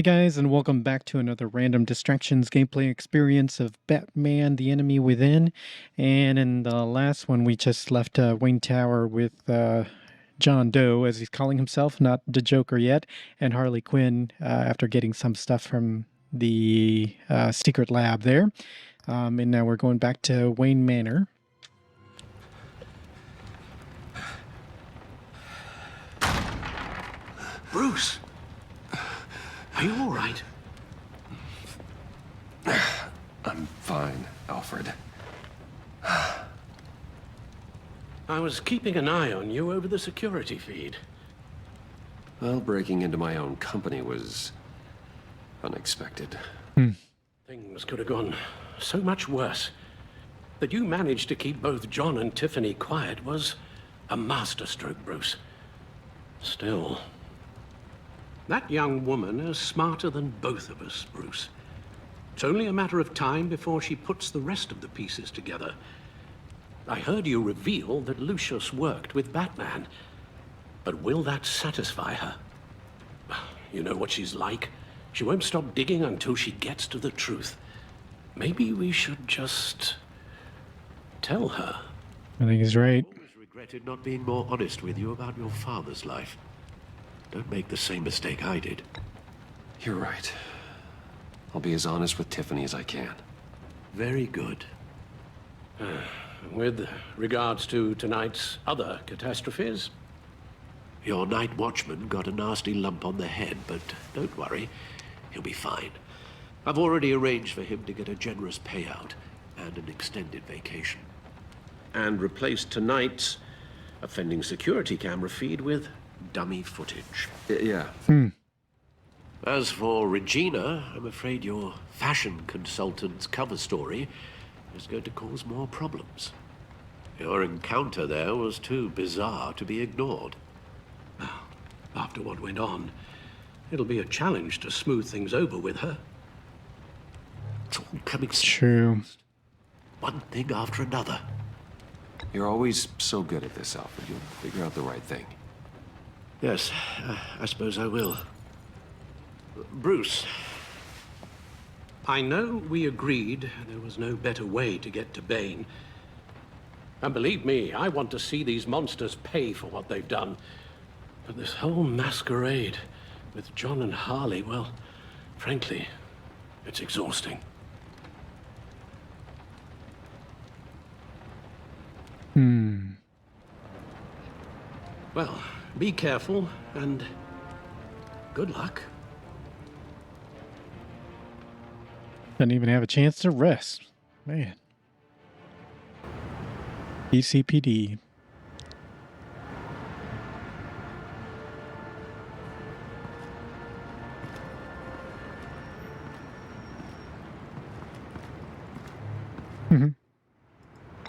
Hey guys, and welcome back to another Random Distractions gameplay experience of Batman: The Enemy Within. And in the last one, we just left Wayne Tower with John Doe, as he's calling himself, not the Joker yet, and Harley Quinn after getting some stuff from the secret lab there. And now we're going back to Wayne Manor. Bruce, are you all right? I'm fine, Alfred. I was keeping an eye on you over the security feed. Well, breaking into my own company was unexpected. Things could have gone so much worse. That you managed to keep both John and Tiffany quiet was a masterstroke, Bruce. Still, that young woman is smarter than both of us, Bruce. It's only a matter of time before she puts the rest of the pieces together. I heard you reveal that Lucius worked with Batman. But will that satisfy her? You know what she's like. She won't stop digging until she gets to the truth. Maybe we should just tell her. I think he's right. I always regretted not being more honest with you about your father's life. Don't make the same mistake I did. You're right. I'll be as honest with Tiffany as I can. Very good. With regards to tonight's other catastrophes, your night watchman got a nasty lump on the head, but don't worry, he'll be fine. I've already arranged for him to get a generous payout and an extended vacation. And replaced tonight's offending security camera feed with dummy footage. Yeah. As for Regina, I'm afraid your fashion consultant's cover story is going to cause more problems. Your encounter there was too bizarre to be ignored. Now, after what went on, it'll be a challenge to smooth things over with her. It's all coming True. one thing after another. You're always so good at this, Alfred. You'll figure out the right thing. Yes, I suppose I will. Bruce, I know we agreed there was no better way to get to Bane. And believe me, I want to see these monsters pay for what they've done. But this whole masquerade with John and Harley, well, frankly, it's exhausting. Well, be careful and good luck. Doesn't even have a chance to rest. Man. ECPD.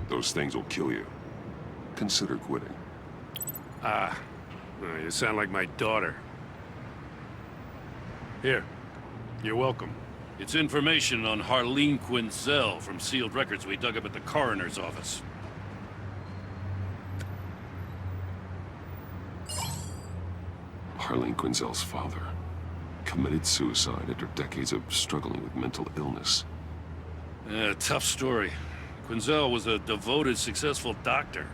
Those things will kill you. Consider quitting. You sound like my daughter. Here, you're welcome. It's information on Harleen Quinzel from sealed records we dug up at the coroner's office. Harleen Quinzel's father committed suicide after decades of struggling with mental illness. Yeah, tough story. Quinzel was a devoted, successful doctor.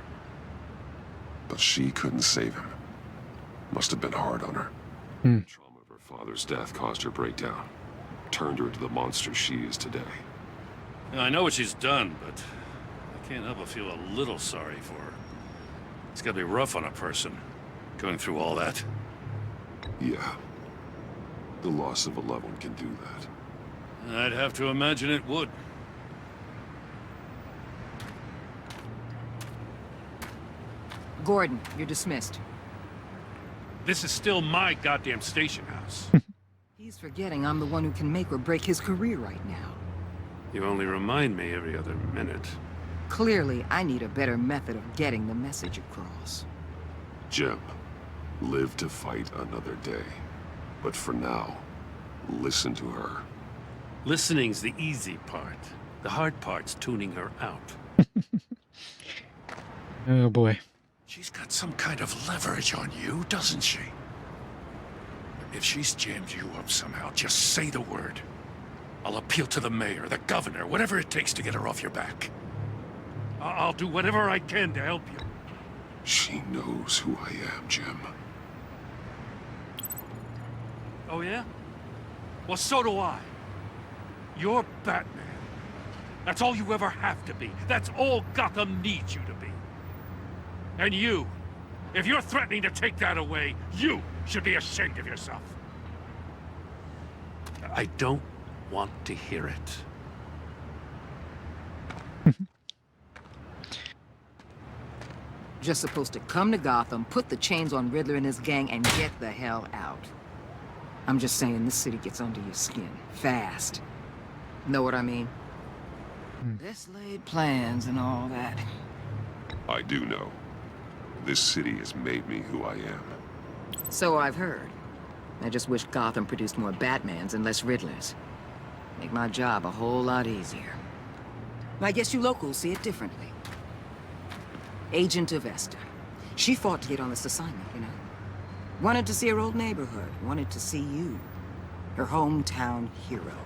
But she couldn't save him. Must have been hard on her. The trauma of her father's death caused her breakdown. Turned her into the monster she is today. Now, I know what she's done, but I can't help but feel a little sorry for her. It's gotta be rough on a person, going through all that. Yeah. The loss of a loved one can do that. I'd have to imagine it would. Gordon, you're dismissed. This is still my goddamn station house. He's forgetting I'm the one who can make or break his career right now. You only remind me every other minute. Clearly, I need a better method of getting the message across. Jim, live to fight another day. But for now, listen to her. Listening's the easy part. The hard part's tuning her out. Oh boy. She's got some kind of leverage on you, doesn't she? If she's jammed you up somehow, just say the word. I'll appeal to the mayor, the governor, whatever it takes to get her off your back. I'll do whatever I can to help you. She knows who I am, Jim. Oh, yeah? Well, so do I. You're Batman. That's all you ever have to be. That's all Gotham needs you to be. And you, if you're threatening to take that away, you should be ashamed of yourself. I don't want to hear it. Just supposed to come to Gotham, put the chains on Riddler and his gang, and get the hell out. I'm just saying, this city gets under your skin. Fast. Know what I mean? Best laid plans and all that. I do know. This city has made me who I am. So I've heard. I just wish Gotham produced more Batmans and less Riddlers. Make my job a whole lot easier. I guess you locals see it differently. Agent of Esther. She fought to get on this assignment, you know? Wanted to see her old neighborhood. Wanted to see you. Her hometown hero.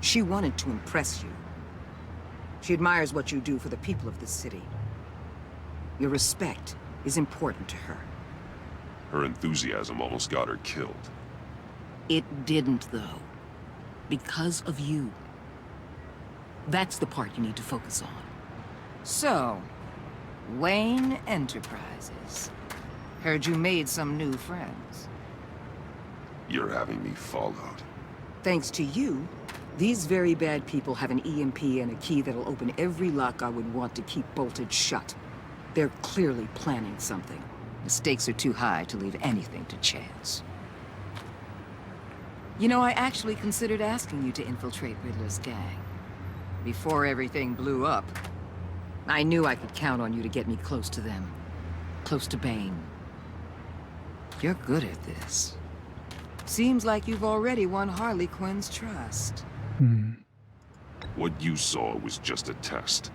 She wanted to impress you. She admires what you do for the people of this city. Your respect is important to her. Her enthusiasm almost got her killed. It didn't, though. Because of you. That's the part you need to focus on. So, Wayne Enterprises. Heard you made some new friends. You're having me followed. Thanks to you, these very bad people have an EMP and a key that'll open every lock I would want to keep bolted shut. They're clearly planning something. The stakes are too high to leave anything to chance. You know, I actually considered asking you to infiltrate Riddler's gang. Before everything blew up, I knew I could count on you to get me close to them. Close to Bane. You're good at this. Seems like you've already won Harley Quinn's trust. What you saw was just a test.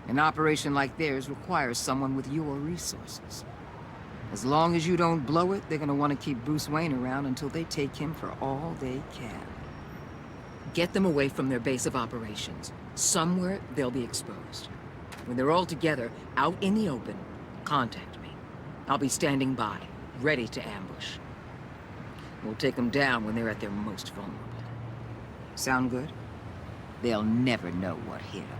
An operation like theirs requires someone with your resources. As long as you don't blow it, they're gonna want to keep Bruce Wayne around until they take him for all they can. Get them away from their base of operations. Somewhere they'll be exposed. When they're all together, out in the open, contact me. I'll be standing by, ready to ambush. We'll take them down when they're at their most vulnerable. Sound good? They'll never know what hit them.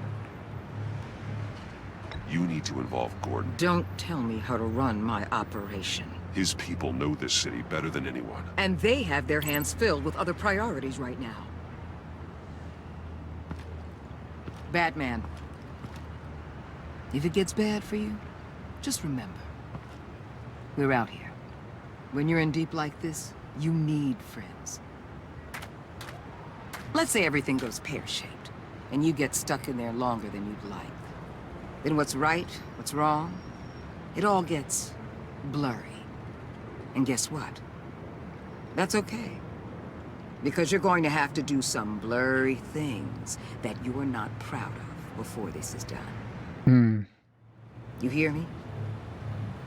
You need to involve Gordon. Don't tell me how to run my operation. His people know this city better than anyone. And they have their hands filled with other priorities right now. Batman. If it gets bad for you, just remember. We're out here. When you're in deep like this, you need friends. Let's say everything goes pear-shaped, and you get stuck in there longer than you'd like. Then what's right, what's wrong, it all gets blurry. And guess what? That's okay. Because you're going to have to do some blurry things that you're not proud of before this is done. You hear me?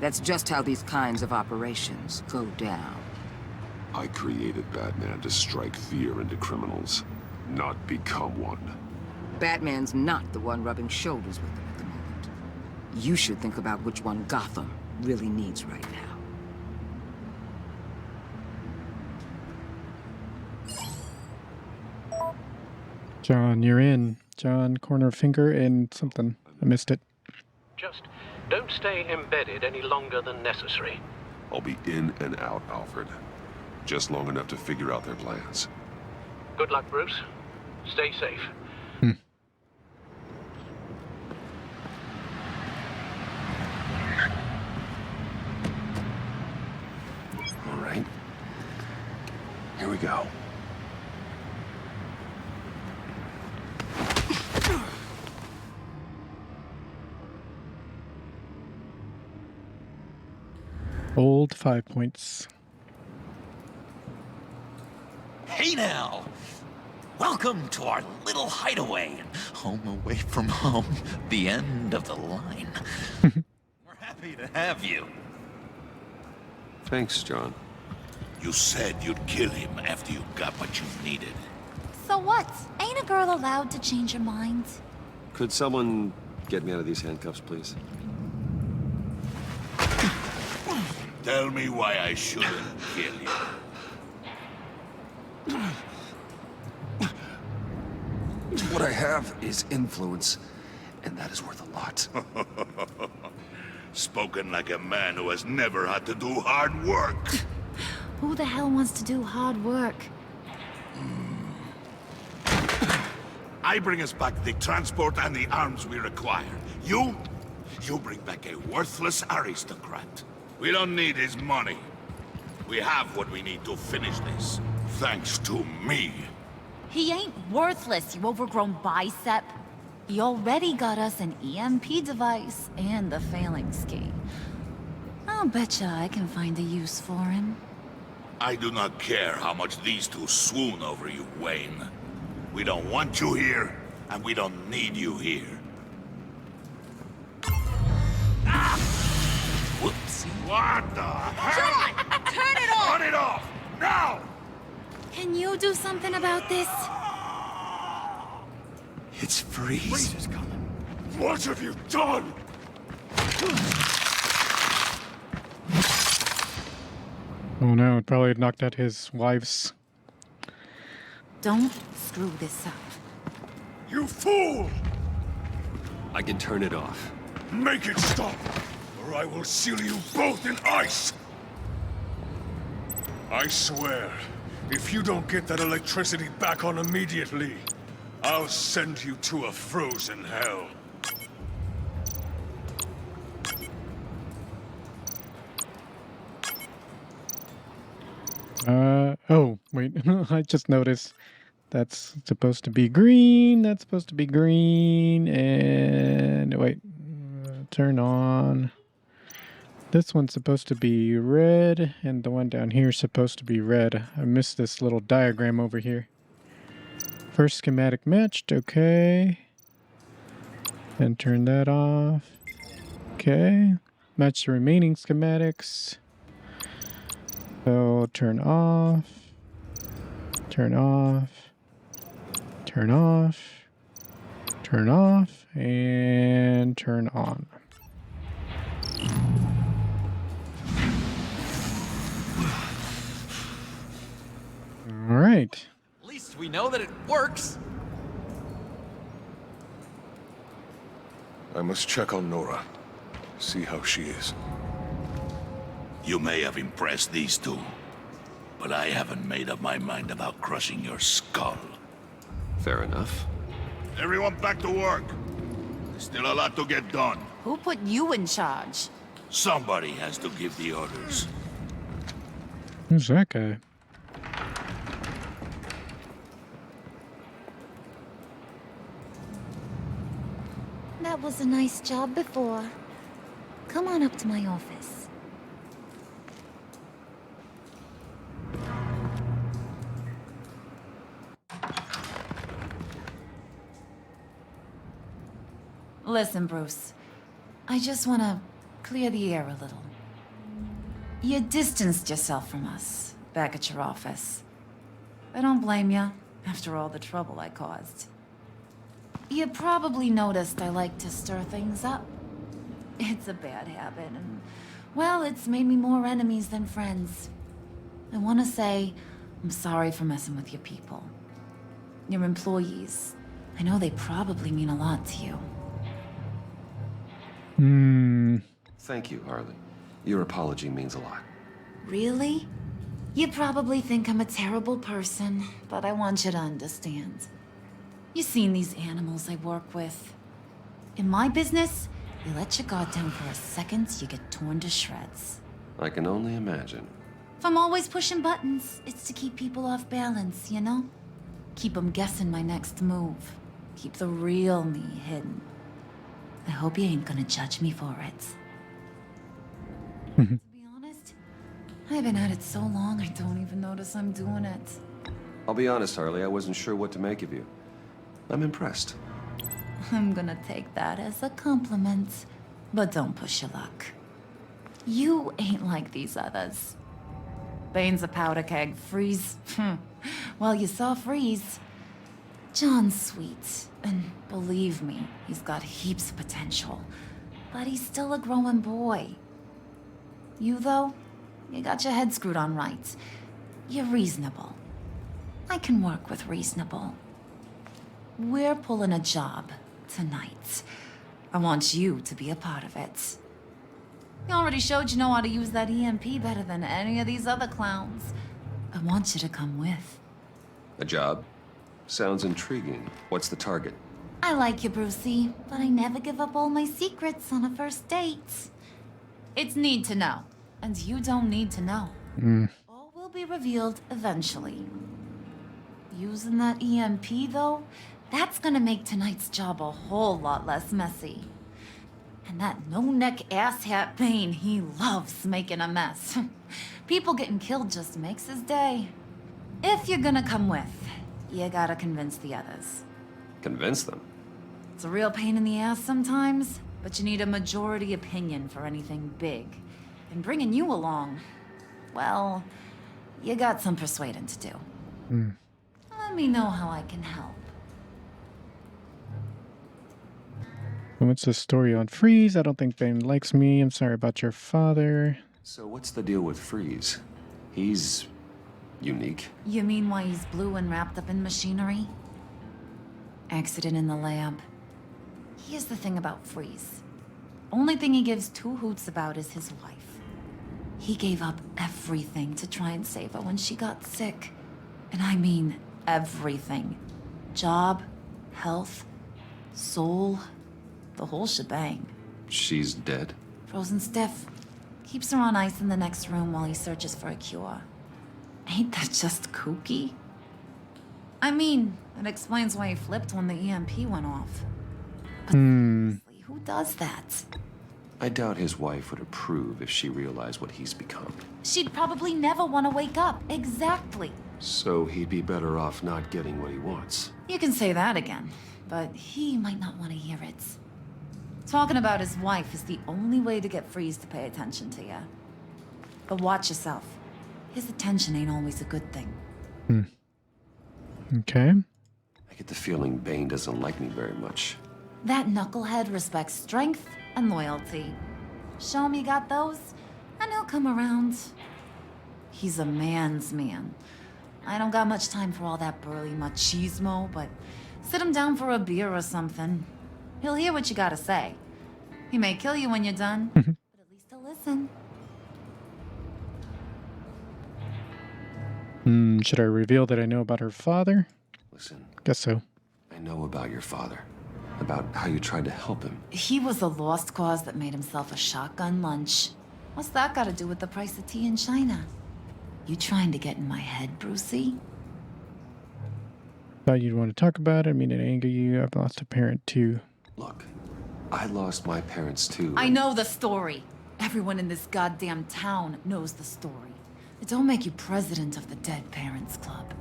That's just how these kinds of operations go down. I created Batman to strike fear into criminals, not become one. Batman's not the one rubbing shoulders with them at the moment. You should think about which one Gotham really needs right now. John, you're in. John, corner finger and something. I missed it. Just don't stay embedded any longer than necessary. I'll be in and out, Alfred. Just long enough to figure out their plans. Good luck, Bruce. Stay safe. All right. Here we go. Old 5 points. Hey now! Welcome to our little hideaway, home away from home, the end of the line. We're happy to have you. Thanks, John. You said you'd kill him after you got what you needed. So what? Ain't a girl allowed to change her mind? Could someone get me out of these handcuffs, please? Tell me why I shouldn't kill you. What I have is influence, and that is worth a lot. Spoken like a man who has never had to do hard work. Who the hell wants to do hard work? I bring us back the transport and the arms we require. You bring back a worthless aristocrat. We don't need his money. We have what we need to finish this. Thanks to me. He ain't worthless, you overgrown bicep. He already got us an EMP device and the phalanx key. I'll betcha I can find a use for him. I do not care how much these two swoon over you, Wayne. We don't want you here, and we don't need you here. Ah! Whoopsie. What the hell? John! Turn it off! Turn it off! Now! Can you do something about this? It's Freeze. Is coming. What have you done? Oh no, it probably knocked out his wife's. Don't screw this up. You fool! I can turn it off. Make it stop, or I will seal you both in ice! I swear, if you don't get that electricity back on immediately, I'll send you to a frozen hell. Oh, wait. I just noticed that's supposed to be green. That's supposed to be green. And wait, turn on. This one's supposed to be red, and the one down here is supposed to be red. I missed this little diagram over here. First schematic matched, okay. Then turn that off. Okay. Match the remaining schematics. So turn off. Turn off. Turn off. Turn off. And turn on. All right. At least we know that it works. I must check on Nora. See how she is. You may have impressed these two, but I haven't made up my mind about crushing your skull. Fair enough. Everyone back to work. There's still a lot to get done. Who put you in charge? Somebody has to give the orders. Who's that guy? That was a nice job before. Come on up to my office. Listen, Bruce. I just want to clear the air a little. You distanced yourself from us back at your office. I don't blame you, after all the trouble I caused. You probably noticed I like to stir things up. It's a bad habit, and, well, it's made me more enemies than friends. I want to say I'm sorry for messing with your people. Your employees. I know they probably mean a lot to you. Thank you, Harley. Your apology means a lot. Really? You probably think I'm a terrible person, but I want you to understand. You've seen these animals I work with. In my business, you let your guard down for a second, you get torn to shreds. I can only imagine. If I'm always pushing buttons, it's to keep people off balance, you know? Keep them guessing my next move. Keep the real me hidden. I hope you ain't gonna judge me for it. To be honest, I've been at it so long I don't even notice I'm doing it. I'll be honest, Harley, I wasn't sure what to make of you. I'm impressed. I'm gonna take that as a compliment, but don't push your luck. You ain't like these others. Bane's a powder keg. Freeze. Well, you saw Freeze. John's sweet, and believe me, he's got heaps of potential. But he's still a growing boy. You, though, you got your head screwed on right. You're reasonable. I can work with reasonable. We're pulling a job tonight. I want you to be a part of it. You already showed you know how to use that EMP better than any of these other clowns. I want you to come with. A job? Sounds intriguing. What's the target? I like you, Brucey, but I never give up all my secrets on a first date. It's need to know, and you don't need to know. All will be revealed eventually. Using that EMP, though, that's gonna make tonight's job a whole lot less messy. And that no-neck asshat Bane, he loves making a mess. People getting killed just makes his day. If you're gonna come with, you gotta convince the others. Convince them? It's a real pain in the ass sometimes, but you need a majority opinion for anything big. And bringing you along, well, you got some persuading to do. Let me know how I can help. What's the story on Freeze? I don't think Bane likes me. I'm sorry about your father. So what's the deal with Freeze? He's unique. You mean why he's blue and wrapped up in machinery? Accident in the lab. Here's the thing about Freeze. Only thing he gives two hoots about is his wife. He gave up everything to try and save her when she got sick. And I mean everything. Job, health, soul, the whole shebang. She's dead? Frozen stiff. Keeps her on ice in the next room while he searches for a cure. Ain't that just kooky? I mean, it explains why he flipped when the EMP went off. But seriously, who does that? I doubt his wife would approve if she realized what he's become. She'd probably never want to wake up. Exactly. So he'd be better off not getting what he wants. You can say that again, but he might not want to hear it. Talking about his wife is the only way to get Freeze to pay attention to you. But watch yourself. His attention ain't always a good thing. Okay. I get the feeling Bane doesn't like me very much. That knucklehead respects strength and loyalty. Show him you got those, and he'll come around. He's a man's man. I don't got much time for all that burly machismo, but sit him down for a beer or something. He'll hear what you gotta say. He may kill you when you're done, but at least he'll listen. Should I reveal that I know about her father? Listen, Guess so. I know about your father. About how you tried to help him. He was a lost cause that made himself a shotgun lunch. What's that got to do with the price of tea in China? You trying to get in my head, Brucey? Thought you'd want to talk about it. I mean, it anger you. I've lost a parent too. Look, I lost my parents too. I know the story. Everyone in this goddamn town knows the story. It don't make you president of the Dead Parents Club.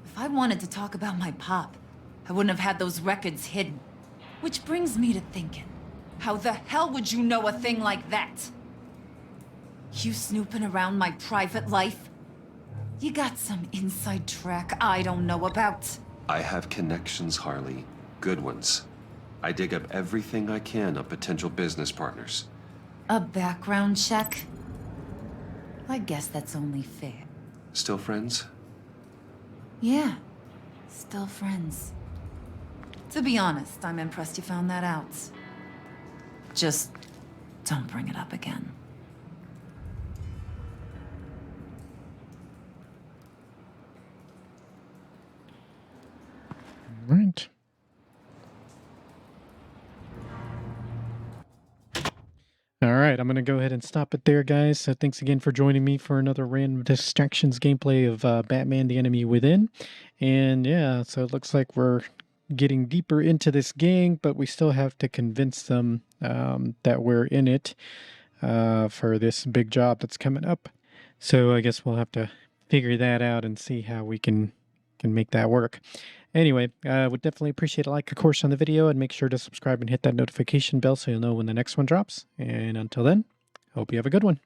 If I wanted to talk about my pop, I wouldn't have had those records hidden. Which brings me to thinking, how the hell would you know a thing like that? You snooping around my private life? You got some inside track I don't know about. I have connections, Harley. Good ones. I dig up everything I can on potential business partners. A background check? I guess that's only fair. Still friends? Yeah, still friends. To be honest, I'm impressed you found that out. Just don't bring it up again. Right. All right, I'm going to go ahead and stop it there, guys. So thanks again for joining me for another Random Distractions gameplay of Batman the Enemy Within. And yeah, so it looks like we're getting deeper into this gang, but we still have to convince them that we're in it for this big job that's coming up. So I guess we'll have to figure that out and see how we can make that work. Anyway, would definitely appreciate a like, of course, on the video, and make sure to subscribe and hit that notification bell so you'll know when the next one drops. And until then, hope you have a good one.